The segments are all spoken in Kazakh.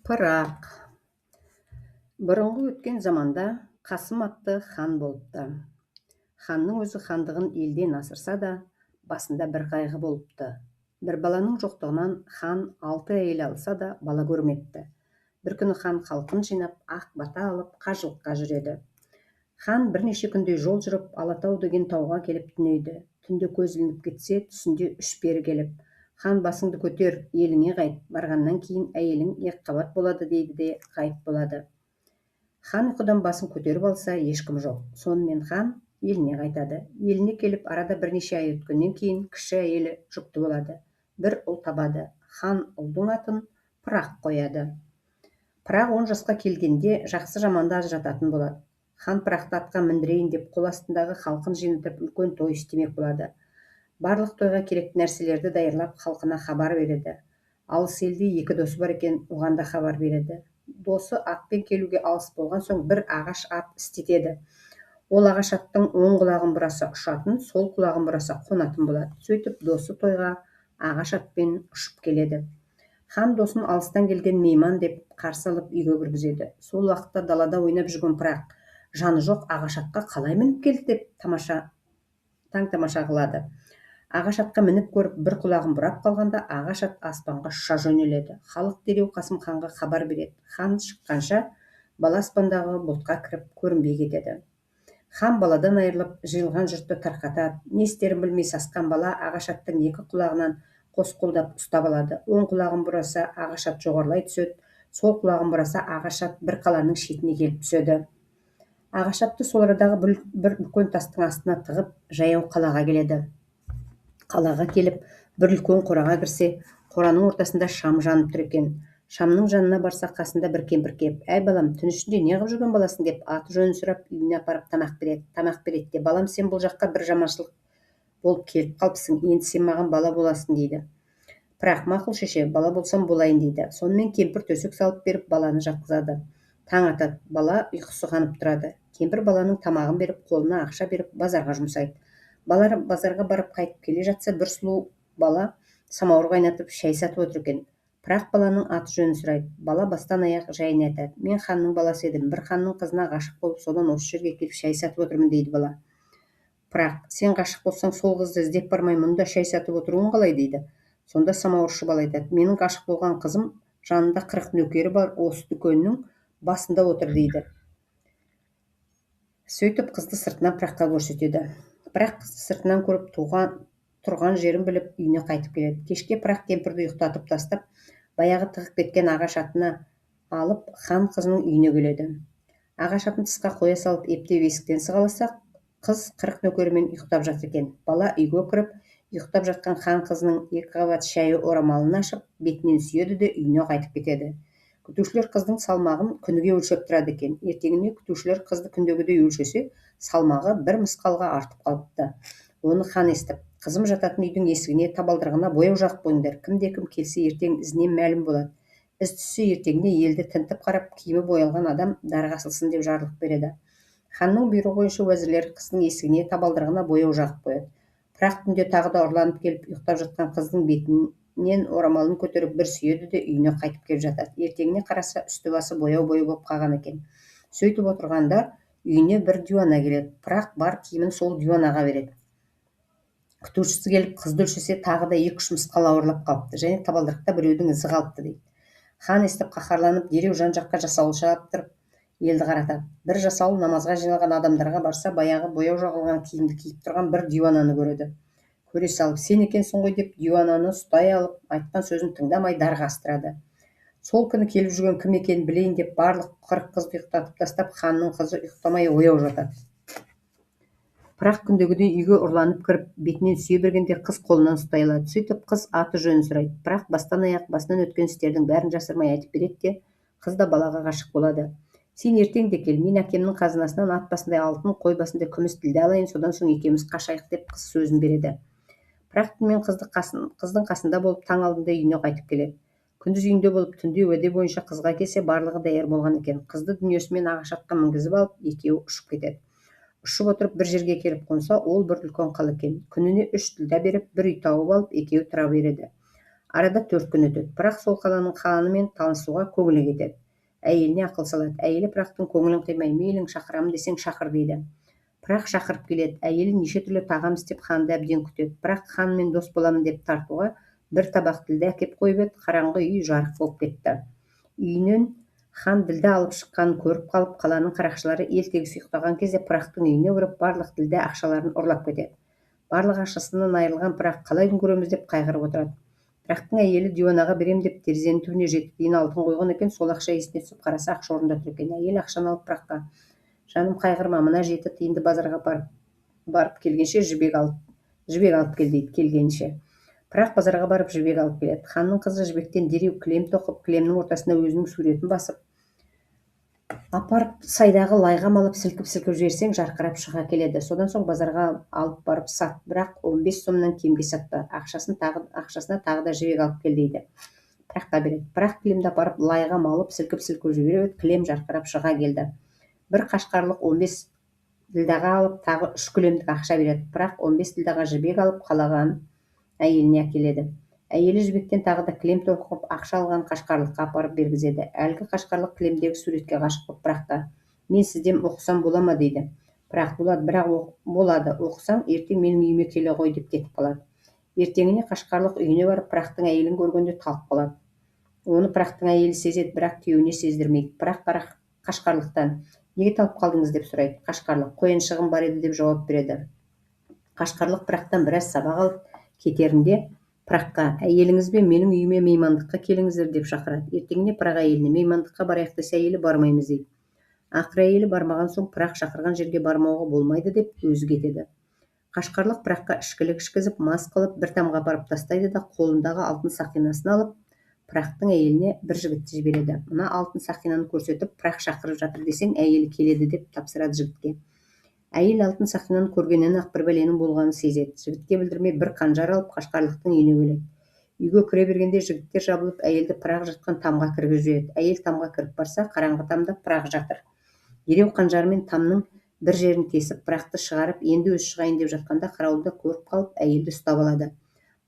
Пырақ. Бұрынғы өткен заманда Қасым атты хан болыпты. Ханның өзі хандығын елден асырса да, басында бір қайғы болыпты. Бір баланың жоқтығынан хан 6 әйел алса да бала көрмепті. Бір күні хан халқын жинап, ақ бата алып, қажылыққа жүреді. Хан бірнеше күндей жол жүріп, Алатау деген тауға келіп түнейді. Түнде көз ілініп кетсе, түсінде 3 пері келіп: хан, басыңды көтер, еліңе қайт, барғаннан кейін әйелің екіқабат болады дейді де ғайып болады. Хан ұйқыдан басын көтеріп алса, ешкім жоқ. Сонымен хан еліне қайтады. Еліне келіп, арада бірнеше ай өткеннен кейін кіші әйелі жүкті болады. Бір ұл табады. Хан ұлдың атын Пырақ қояды. Пырақ 10 жасқа келгенде жақсы жаманды ажырататын болады. Хан Пырақты атқа міндірейін деп қол астындағы халқын жинатып үлкен той істемек болады. Барлық тойға керекті нәрселерді даярлап халқына хабар береді. Алыс елде 2 досы бар екен, оған да хабар береді. Досы атпен келуге алыс болған соң бір ағаш ат істетеді. Ол ағаш аттың оң құлағын бұраса ұшатын, сол құлағын бұраса қонатын болады. Сөйтіп досы тойға ағаш атпен ұшып келеді. Хан досын алыстан келген мейман деп қарсы алып үйге кіргізеді. Сол уақытта далада ойнап жүрген Пырақ жаны жоқ ағаш атқа қалай мініп келді деп таң тамаша қылады. Ағаш атқа мініп көріп, бір құлағын бұрап қалғанда ағаш ат аспанға ұша жөнеледі. Халық дереу Қасым ханға хабар береді. Хан шыққанша бала аспандағы бұлтқа кіріп көрінбей кетеді. Хан баладан айырылып, жиылған жұртты тарқатады. Не істерін білмей сасқан бала ағаш аттың 2 құлағынан қос қолдап ұстап алады. Оң құлағын бұраса ағаш ат жоғарылай түседі, сол құлағын бұраса ағаш ат бір қаланың шетіне келіп түседі. Ағаш атты сол арадағы бір үлкен тастың астына тығып, жаяу қалаға келеді. Қалаға келіп, бір үлкен қораға кірсе, қораның ортасында шам жанып тұр екен. Шамның жанына барса, қасында бір кемпір кеп: әй балам, түн ішінде не қылып жүрген баласың деп аты жөнін сұрап, үйіне апарып тамақ береді де: балам, сен бұл жаққа бір жаманшылық болып келіп қалыпсың, енді сен маған бала боласың дейді. Пырақ: мақұл шеше, бала болсам болайын дейді. Сонымен кемпір төсек салып беріп, баланы жатқызады. Таң атады, бала ұйқысы қанып тұрады. Кемпір баланың тамағын беріп, қолына ақша беріп, базарға жұмсайды. Бала базарға барып қайтып келе жатса, бір сұлу бала самауыр қайнатып шай сатып отыр екен. Пырақ баланың аты жөнін сұрайды. Бала бастан аяқ жайын айтады. Мен ханның баласы едім, бір ханның қызына ғашық болып, содан осы жерге келіп шай сатып отырмын дейді бала. Пырақ: сен ғашық болсаң, сол қызды іздеп бармай, мұнда шай сатып отыруың қалай дейді. Сонда самауыршы бала айтады: менің ғашық болған қызым жанында 40 нөкері бар, осы дүкеннің басында отыр дейді. Сөйтіп қызды сыртынан Пыраққа көрсетеді. Пырақ қызды сыртынан көріп, тұрған жерін біліп, үйіне қайтып келеді. Кешке Пырақ кемпірді ұйықтатып тастап, баяғы тығып кеткен ағаш атына алып, хан қызының үйіне келеді. Ағаш атын тысқа қоя салып, ептеп есіктен сығаласа, қыз 40 нөкерімен ұйықтап жатыр екен. Бала үйге кіріп, ұйықтап жатқан хан қызының 2 қабат шәйі орамалын ашып, бетінен сүйеді де үйіне қайтып кетеді. Күтушілер қыздың салмағын күніге өлшеп тұрады екен. Ертеңіне күтушілер қызды күндегідей өлшесе, салмағы бір мысқалға артып қалыпты. Оны хан естіп: қызым жататын үйдің есігіне, табалдырығына бояу жағып қойыңдар. Кімде-кім келсе, ертең ізінен мәлім болады. Із түссе, ертеңіне елді тінтіп қарап, киімі боялған адам дарға асылсын деп жарлық береді. Ханның бұйрығы бойынша уәзірлер қыздың есігіне, табалдырығына бояу жағып қояды. Пырақ түнде тағы да ұрланып келіп, ұйықтап жатқан қыздың бетінен орамалын көтеріп бір сүйеді де үйіне қайтып келіп жатады. Ертеңіне қараса, үсті-басы бояу болып қалған екен. Сөйтіп отырғанда үйіне бір диуана келеді. Пырақ бар киімін сол диуанаға береді. Күтушісі келіп, қызды өлшесе, тағы да 2-3 мысқал ауырлап қалыпты, және табалдырықта біреудің ізі қалыпты дейді. Хан естіп қаһарланып, дереу жан-жаққа жасауыл шаптырып, елді қаратады. Бір жасауыл намазға жиналған адамдарға барса, баяғы бояу жағылған киімді киіп тұрған бір диуананы көреді. Көре салып: сен екенсің ғой деп, диуананы ұстай алып, айтқан сөзін тыңдамай дарға астырады. Сол күні келіп жүрген кім екенін білейін деп, барлық 40 қызды ұйықтатып тастап, ханның қызы ұйықтамай ояу жатады. Пырақ күндегідей үйге ұрланып кіріп, бетінен сүйе бергенде қыз қолынан ұстай алады. Сөйтіп қыз аты жөнін сұрайды. Пырақ бастан аяқ басынан өткен істердің бәрін жасырмай айтып береді де, қыз да балаға ғашық болады. Сен ертең де кел, мен әкемнің қазынасынан ат басындай алтын, қой басындай күміс тілді алайын, содан соң екеуміз қашайық деп қыз сөзін береді. Пырақ түнімен қыздың қасында болып, таң алдында үйіне қайтып келеді. Күндіз үйінде болып, түнде уәде бойынша қызға келсе, барлығы даяр болған екен. Қызды дүниесімен ағаш атқа мінгізіп алып, екеуі ұшып кетеді. Ұшып отырып бір жерге келіп қонса, ол бір үлкен қала екен. Күніне 3 тілда беріп, бір үй тауып алып, екеуі тұра береді. Арада 4 күн өтеді. Пырақ сол қаланың ханымен танысуға көңілі кетеді. Әйеліне ақыл салады. Әйелі Пырақтың көңілін қимай, мейлің шақырамын десең шақыр дейді. Пырақ шақырып келеді. Әйелі неше түрлі тағам істеп ханды әбден күтеді. Пырақ ханмен дос боламын деп тартуға бір табақ ділдә әкеп қойып еді. Қараңғы үй жарық болып кетті. Үйінен хан ділдә алып шыққанын көріп қалып, қаланың қарақшылары ертегісі ұйықтаған кезде Пырақтың үйіне кіріп, барлық ділдә ақшаларын ұрлап кетеді. Барлық ақшасынан айырылған Пырақ қалай күн көреміз деп қайғырып отырады. Пырақтың әйелі диуанаға берем деп терезенің түбіне 7 тиын алтын қойған екен. Сол ақша есіне түсіп қараса, ақша орнында тұр екен. Әйел ақшаны алып Пыраққа: жаным қайғырма, мына 7 тиынды базарға барып келгенше жібек алып кел дейді. Келгенше Пырақ базарға барып жібек алып келеді. Ханның қызы жібектен дереу кілем тоқып, кілемнің ортасына өзінің суретін басып, апарып сайдағы лайға малып сілкіп-сілкіп жіберсең жарқырап шыға келеді. Содан соң базарға алып барып сат, бірақ 15 сомнан кемге сатпа. Ақшасына тағы да жібек алып кел дейді. Пыраққа береді. Пырақ кілемді апарып лайға малып сілкіп-сілкіп жіберіп, кілем жарқырап шыға келді. Бір қашқарлық 15 ділдаға алып, тағы 3 кілемдік ақша береді. Пырақ 15 ділдаға жібек алып қалаған әйеліне әкеледі. Әйелі жібектен тағы да кілем тоқып, ақша алған қашқарлыққа апарып бергізеді. Әлгі қашқарлық кілемдегі суретке ғашық болып Пыраққа: мен сізден оқысам бола ма дейді. Пырақ: болады, бірақ болады, оқысаң ертең менің үйіме келе ғой деп кетіп қалады. Ертеңіне қашқарлық үйіне барып Пырақтың әйелін көргенде талып қалады. Оны Пырақтың әйелі сезеді, бірақ күйеуіне сездірмейді. Пырақ қашқарлықтан: неге талып қалдыңыз деп сұрайды. Қашқарлық: қояншығым бар еді деп жауап береді. Қашқарлық Пырақтан біраз сабақ алып кетерінде Пыраққа: әйеліңіз бен менің үйіме меймандыққа келіңіздер деп шақырады. Ертеңіне Пырақ әйеліне: меймандыққа барайық десе, әйелі бармаймыз дейді. Ақыры әйелі бармаған соң Пырақ шақырған жерге бармауға болмайды деп өзі кетеді. Қашқарлық Пыраққа ішкілік ішкізіп, мас қылып бір тамға апарып тастайды да қолындағы алтын сақинасын алып Пырақтың әйеліне бір жігітті жібереді. Мына алтын сақинаны көрсетіп, Пырақ шақырып жатыр десең, әйелі келеді деп тапсырады жігітке. Әйел алтын сақинаны көргеннен-ақ бір бәленің болғанын сезеді. Жігітке білдірмей бір қанжар алып Қашқарлықтың үйіне келеді. Үйге кіре бергенде жігіттер жабылып, әйелді Пырақ жатқан тамға кіргізіп жібереді. Әйел тамға кіріп барса, қараңғы тамда Пырақ жатыр. Дереу қанжарымен тамның бір жерін кесіп, Пырақты шығарып, енді өзі шығайын деп жатқанда қарауылда көріп қалып, әйелді ұстап алады.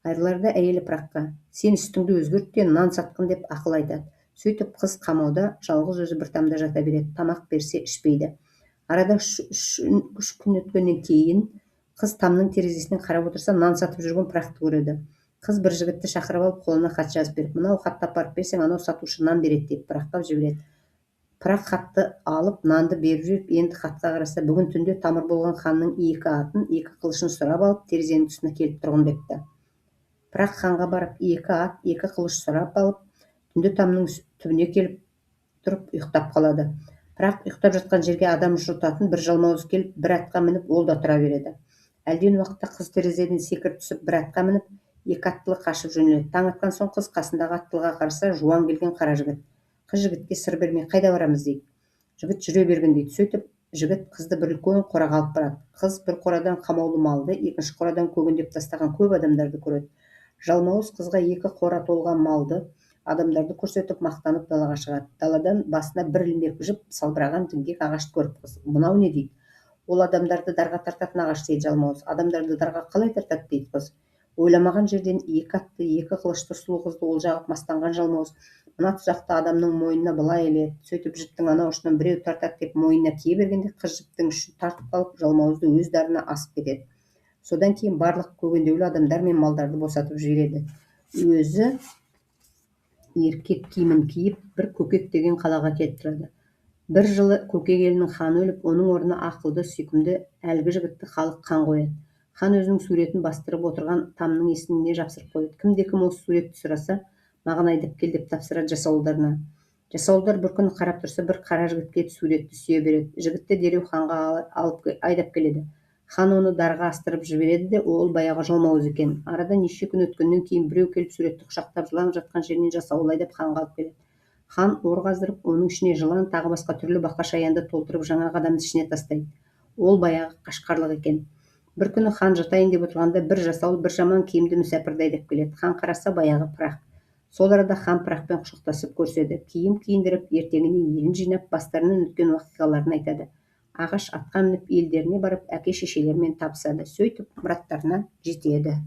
Айырыларда әйелі Пыраққа: сен үстіңді өзгерт те нан сатқын деп ақыл айтады. Сөйтіп қыз қамауда жалғыз өзі бір тамда жата береді. Тамақ берсе ішпейді. Арада 3 күн өткеннен кейін қыз тамның терезесінен қарап отырса, нан сатып жүрген Пырақты көреді. Қыз бір жігітті шақырып алып, қолына хат жазып беріп: мынау хатты апарып берсең, анау сатушы нан береді деп Пыраққа жібереді. Пырақ хатты алып, нанды беріп жүріп, енді хатқа қараса, бүгін түнде тамыр болған ханның 2 атын, 2 қылышын сұрап алып, терезенің тұсына келіп тұрғын депті. Пырақ ханға барып, 2 ат, 2 қылыш сұрап алып, түнде тамның түбіне келіп тұрып ұйықтап қалады. Пырақ ұйықтап жатқан жерге адам жұтатын бір жалмауыз келіп, бір атқа мініп, ол да тұра береді. Әлден уақытта қыз терезеден секіріп түсіп, бір атқа мініп, 2 аттылы қашып жөнеледі. Таң атқан соң қыз қасындағы аттылыға қараса, жуан келген қара жігіт. Қыз жігітке сыр бермей: қайда барамыз дейді. Жігіт: жүре берген дейді. Сөйтіп жігіт қызды бір үлкен қораға алып барады. Қыз бір қорадан қамаулы малды, екінші қорадан көгендеп тастаған көп адамдарды көреді. Жалмауыз қызға 2 қора толған малды, адамдарды көрсетіп мақтанып далаға шығады. Даладан басына бір ілмек жіп салбыраған діңгек ағашты көріп қыз: мынау не дейді. Ол адамдарды дарға тартатын ағаш дейді жалмауыз. Адамдарды дарға қалай тартады дейді қыз. Ойламаған жерден 2 атты, 2 қылышты сұлу қызды ол жағып мастанған жалмауыз мына тұзақты адамның мойнына былай іледі. Сөйтіп жіптің анау ұшынан біреу тартады деп мойнына кие бергенде, қыз жіптің ұшын тартып қалып, жалмауызды өз дарына асып кетеді. Содан кейін барлық көгендеулі адамдар мен малдарды босатып жібереді. Өзі еркек киімін киіп, бір Көкек деген қалаға келіп тұрады. Бір жылы Көкек елінің ханы өліп, оның орнына ақылды, сүйкімді әлгі жігітті халық хан қояды. Хан өзінің суретін бастырып отырған тамның есігіне жапсырып қояды. Кімде-кім осы суретті сұраса, маған айдап кел деп тапсырады жасауылдарына. Жасауылдар бір күні қарап тұрса, бір қара жігіт келіп суретті сүйе береді. Жігітті дереу ханға алып айдап келеді. Хан оны дарға астырып жібереді де, ол баяғы жалмауыз екен. Арада неше күн өткеннен кейін біреу келіп суретті құшақтап жылан жатқан жерінен жасауыл айдап ханға алып келеді. Хан ор қаздырып, оның ішіне жылан, тағы басқа түрлі бақа-шаянды толтырып жаңағы адамды ішіне тастайды. Ол баяғы Қашқарлық екен. Бір күні хан жатайын деп отырғанда, бір жасауыл бір жаман киімді мүсәпірді айдап келеді. Хан қараса, баяғы Пырақ. Сол арада хан Пырақпен құшақтасып көріседі. Киім киіндіріп, ертеңіне елін жинап, бастарынан өткен уақиғаларын айтады. Ағаш атқа мініп, елдеріне барып, әке-шешелерімен табысады. Сөйтіп мұраттарына жетеді.